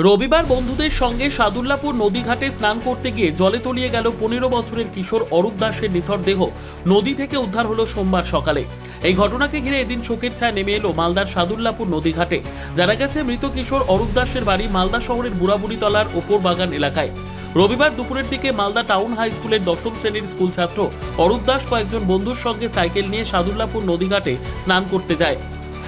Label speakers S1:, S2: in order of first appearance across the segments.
S1: রবিবার বন্ধুদের সঙ্গে সাদুল্লাপুর নদীঘাটে স্নান করতে গিয়ে জলে তলিয়ে গেল 15 বছরের কিশোর অরূপ দাসের নিথর দেহ নদী থেকে উদ্ধার হলো সোমবার সকালে। এই ঘটনাকে ঘিরে এদিন শোকের ছায়া নেমে এলো মালদার সাদুল্লাপুর নদীঘাটে। জানা গেছে মৃত কিশোর অরূপ দাসের বাড়ি মালদা শহরের বুড়াবুড়িতলার ওপর বাগান এলাকায়। রবিবার দুপুরের দিকে মালদা টাউন হাই স্কুলের 10ম শ্রেণীর স্কুল ছাত্র অরূপ দাস কয়েকজন বন্ধুর সঙ্গে সাইকেল নিয়ে সাদুল্লাপুর নদীঘাটে স্নান করতে যায়,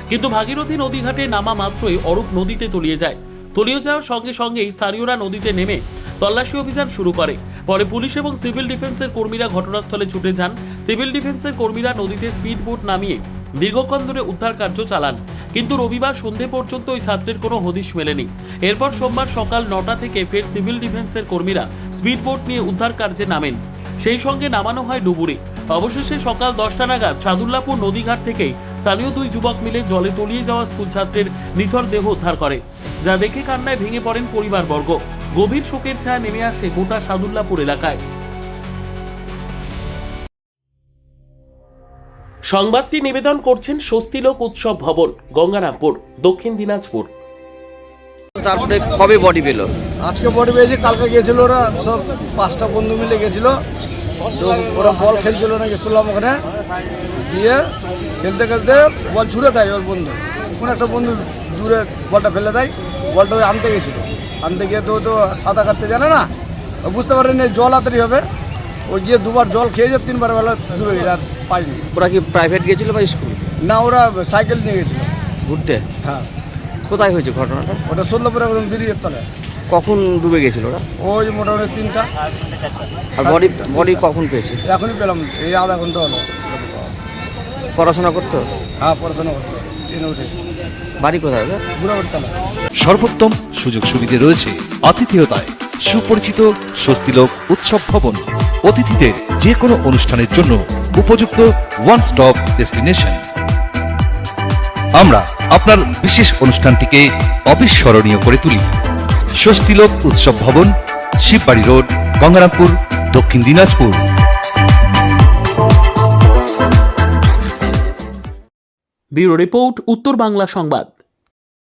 S1: কিন্তু ভাগীরথী নদীঘাটে নামা মাত্রই অরূপ নদীতে তলিয়ে যায়। তলিয়ে যাওয়ার সঙ্গে সঙ্গেই স্থানীয়রা নদীতে নেমে তল্লাশি অভিযান শুরু করে। পরে পুলিশ এবং সিভিল ডিফেন্সের কর্মীরা ঘটনাস্থলে ছুটে যান। সিভিল ডিফেন্সের কর্মীরা নদীতে স্পিড বোট নামিয়ে দীর্ঘক্ষণ ধরে উদ্ধার কার্য চালান, কিন্তু রবিবার সন্ধে পর্যন্ত ওই ছাত্রের কোনো হদিশ মেলেনি। এরপর সোমবার সকাল 9টা থেকে ফের সিভিল ডিফেন্সের কর্মীরা স্পিড বোট নিয়ে উদ্ধার কার্যে নামেন। সেই সঙ্গে নামানো হয় ডুবুরি। অবশেষে সকাল 10টা নাগাদ সাদুল্লাপুর নদীঘাট থেকেই স্থানীয় দুই যুবক মিলে জলে তলিয়ে যাওয়া স্কুল ছাত্রের নিথর দেহ উদ্ধার করে, যা দেখে কান্নায় ভেঙে পড়েন পরিবারবর্গ। গভীর শোকের ছায়া নেমে আসে গোটা সাদুল্লাপুর এলাকায়। সংবাদটি নিবেদন করছেন স্বস্তিলোক উৎসব ভবন, গঙ্গারামপুর, দক্ষিণ দিনাজপুর।
S2: তারপরে কবে বডি পেলো?
S3: আজকে বডি পেয়েছে, কালকে গিয়েছিল ওরা সব 5টা বন্ধু মিলে গেছিল। তো ওরা বল খেলছিল নাকি শুনলাম, ওখানে গিয়ে খেলতে খেলতে বল ছুঁড়ে দেয় ওর বন্ধু। কোন একটা বন্ধু জুড়ে বলটা ফেলে দেয়। বলটা ওই আনতে গেছিল, আনতে গিয়ে তো সাঁতার কাটতে জানে না, বুঝতে পারেনি জল আতারি হবে। ওই গিয়ে দুবার জল খেয়েছে, 3বার বেলা ডুবে গেছে, আর পাইনি।
S2: ওরা কি প্রাইভেট গেছিল বা স্কুল?
S3: না, ওরা সাইকেল নিয়ে গেছিল
S2: ঘুরতে।
S3: হ্যাঁ।
S2: কোথায় হয়েছে ঘটনাটা?
S3: ওটা সোল্লাপুরে ব্রিজের তলায়।
S2: কখন ডুবে গেছিল ওরা?
S3: ওই মোটামুটি 3টা।
S2: আর বডি কখন পেয়েছে?
S3: এখনই পেলাম, এই আধা ঘন্টা হলো।
S2: পড়াশোনা করতো?
S3: হ্যাঁ, পড়াশোনা করতো, ট্রেনে উঠে।
S2: বাড়ি কোথায়?
S3: বুড়াবুড়িতলা।
S4: সর্বোত্তম সুযোগ সুবিধে রয়েছে আতিথেয়তায়। সুপরিচিত স্বস্তিলোক উৎসব ভবন অতিথিদের যে কোনো অনুষ্ঠানের জন্য উপযুক্ত ওয়ান স্টপ ডেস্টিনেশন। আমরা আপনার বিশেষ অনুষ্ঠানটিকে অবিস্মরণীয় করে তুলি। স্বস্তিলোক উৎসব ভবন, শিববাড়ি রোড, গঙ্গারামপুর, দক্ষিণ দিনাজপুর।
S1: ব্যুরো রিপোর্ট, উত্তর বাংলা সংবাদ।